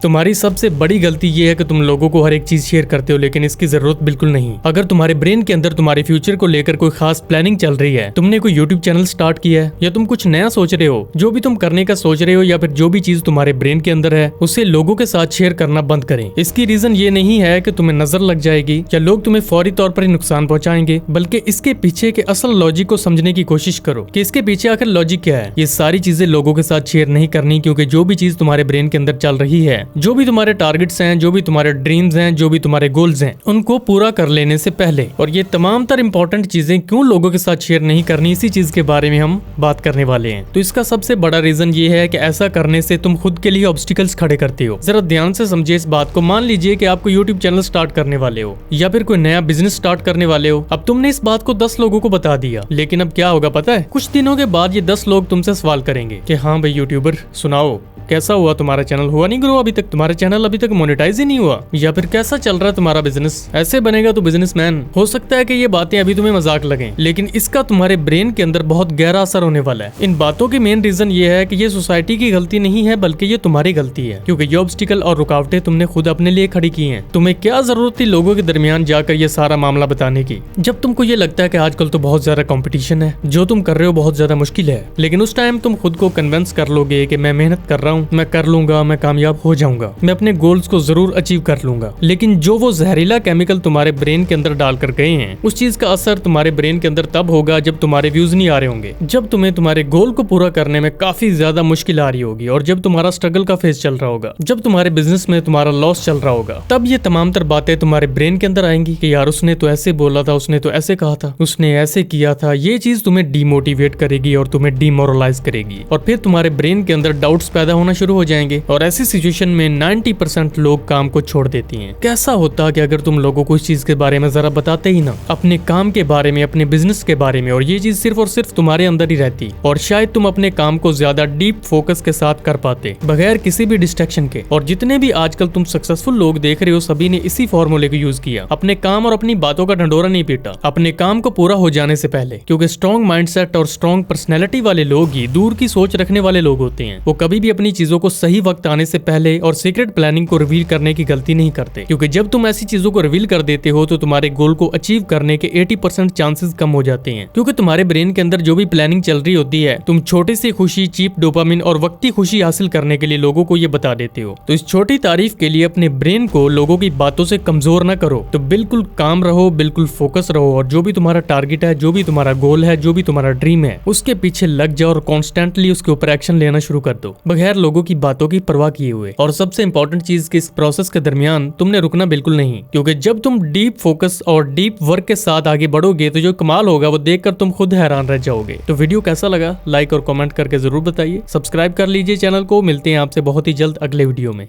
तुम्हारी सबसे बड़ी गलती ये है कि तुम लोगों को हर एक चीज शेयर करते हो, लेकिन इसकी जरूरत बिल्कुल नहीं। अगर तुम्हारे ब्रेन के अंदर तुम्हारे फ्यूचर को लेकर कोई खास प्लानिंग चल रही है, तुमने कोई यूट्यूब चैनल स्टार्ट किया है या तुम कुछ नया सोच रहे हो, जो भी तुम करने का सोच रहे हो या फिर जो भी चीज तुम्हारे ब्रेन के अंदर है उसे लोगों के साथ शेयर करना बंद करें। इसकी रीजन ये नहीं है कि तुम्हें नजर लग जाएगी या लोग तुम्हें फौरी तौर पर ही नुकसान पहुंचाएंगे, बल्कि इसके पीछे के असल लॉजिक को समझने की कोशिश करो कि इसके पीछे आखिर लॉजिक क्या है। ये सारी चीजें लोगों के साथ शेयर नहीं करनी, क्योंकि जो भी चीज तुम्हारे ब्रेन के अंदर चल रही है, जो भी तुम्हारे टारगेट्स हैं, जो भी तुम्हारे ड्रीम्स हैं, जो भी तुम्हारे गोल्स हैं, उनको पूरा कर लेने से पहले और ये तमाम तर इंपॉर्टेंट चीजें क्यों लोगों के साथ शेयर नहीं करनी, इसी चीज के बारे में हम बात करने वाले हैं। तो इसका सबसे बड़ा रीजन ये है कि ऐसा करने से तुम खुद के लिए ऑब्स्टिकल्स खड़े करते हो। जरा ध्यान से समझिए इस बात को। मान लीजिए कि आप कोई यूट्यूब चैनल स्टार्ट करने वाले हो या फिर कोई नया बिजनेस स्टार्ट करने वाले हो। अब तुमने इस बात को 10 लोगों को बता दिया, लेकिन अब क्या होगा पता है? कुछ दिनों के बाद ये 10 लोग तुमसे सवाल करेंगे कि हाँ भाई यूट्यूबर, सुनाओ कैसा हुआ तुम्हारा चैनल, हुआ नहीं ग्रो अभी तक, तुम्हारा चैनल अभी तक मोनेटाइज ही नहीं हुआ, या फिर कैसा चल रहा है तुम्हारा बिजनेस, ऐसे बनेगा तो बिजनेसमैन। हो सकता है कि ये बातें अभी तुम्हें मजाक लगें, लेकिन इसका तुम्हारे ब्रेन के अंदर बहुत गहरा असर होने वाला है। इन बातों की मेन रीजन ये है कि ये सोसाइटी की गलती नहीं है, बल्कि ये तुम्हारी गलती है, क्योंकि ये ऑब्स्टिकल और रुकावटें तुमने खुद अपने लिए खड़ी की हैं। तुम्हें क्या जरूरत थी लोगों के दरमियान जाकर ये सारा मामला बताने की, जब तुमको ये लगता है कि आजकल तो बहुत ज्यादा कंपटीशन है, जो तुम कर रहे हो बहुत ज्यादा मुश्किल है। लेकिन उस टाइम तुम खुद को कन्विंस कर लोगे कि मैं मेहनत कर रहा हूँ, मैं कर लूंगा, मैं कामयाब हो जाऊंगा, मैं अपने गोल्स को जरूर अचीव कर लूंगा। लेकिन जो वो जहरीला केमिकल तुम्हारे ब्रेन के अंदर डाल कर गए हैं, उस चीज का असर तुम्हारे ब्रेन के अंदर तब होगा जब तुम्हारे व्यूज नहीं आ रहे होंगे, जब तुम्हें तुम्हारे गोल को पूरा करने में काफी ज्यादा मुश्किल आ रही होगी, और जब तुम्हारा स्ट्रगल का फेज चल रहा होगा, जब तुम्हारे बिजनेस में तुम्हारा लॉस चल रहा होगा, तब ये तमाम तर बातें तुम्हारे ब्रेन के अंदर आएंगी कि यार उसने तो ऐसे बोला था, उसने तो ऐसे कहा था, उसने ऐसे किया था। ये चीज तुम्हें डिमोटिवेट करेगी और तुम्हें डिमोरलाइज करेगी, और फिर तुम्हारे ब्रेन के अंदर डाउट्स पैदा होना शुरू हो जाएंगे, और ऐसी सिचुएशन में 90% लोग काम को छोड़ देती हैं। कैसा होता कि अगर तुम लोगों को इस चीज के बारे में जरा बताते ही ना, अपने काम के बारे में, अपने बिजनेस के बारे में, और ये चीज सिर्फ और सिर्फ तुम्हारे अंदर ही रहती, और शायद तुम अपने काम को ज्यादा डीप फोकस के साथ कर पाते, बगैर किसी भी डिस्ट्रैक्शन के। और जितने भी आजकल तुम सक्सेसफुल लोग देख रहे हो, सभी ने इसी फॉर्मूले को यूज किया। अपने काम और अपनी बातों का ढंढोरा नहीं पीटा अपने काम को पूरा हो जाने से पहले, क्योंकि स्ट्रॉन्ग माइंडसेट और स्ट्रॉन्ग पर्सनैलिटी वाले लोग ही दूर की सोच रखने वाले लोग होते हैं। वो कभी भी अपनी चीजों को सही वक्त आने से पहले और सीक्रेट प्लानिंग को रिवील करने की गलती नहीं करते, क्योंकि जब तुम ऐसी चीजों को रिवील कर देते हो तो तुम्हारे गोल को अचीव करने के 80% चांसेस कम हो जाते हैं। क्योंकि तुम्हारे ब्रेन के अंदर जो भी प्लानिंग चल रही होती है, तुम छोटी सी खुशी, चीप डोपामिन और वक्ती खुशी हासिल करने के लिए लोगों को ये बता देते हो। तो इस छोटी तारीफ के लिए अपने ब्रेन को लोगों की बातों से कमजोर ना करो। तो बिल्कुल काम रहो, बिल्कुल फोकस रहो, और जो भी तुम्हारा टारगेट है, जो भी तुम्हारा गोल है, जो भी तुम्हारा ड्रीम है, उसके पीछे लग जाओ और कॉन्स्टेंटली उसके ऊपर एक्शन लेना शुरू कर दो, बगैर लोगों की बातों की परवाह किए हुए। और सबसे इंपॉर्टेंट चीज कि इस प्रोसेस के दरमियान तुमने रुकना बिल्कुल नहीं, क्योंकि जब तुम डीप फोकस और डीप वर्क के साथ आगे बढ़ोगे तो जो कमाल होगा वो देखकर तुम खुद हैरान रह जाओगे। तो वीडियो कैसा लगा लाइक और कमेंट करके जरूर बताइए। सब्सक्राइब कर लीजिए चैनल को। मिलते हैं आपसे बहुत ही जल्द अगले वीडियो में।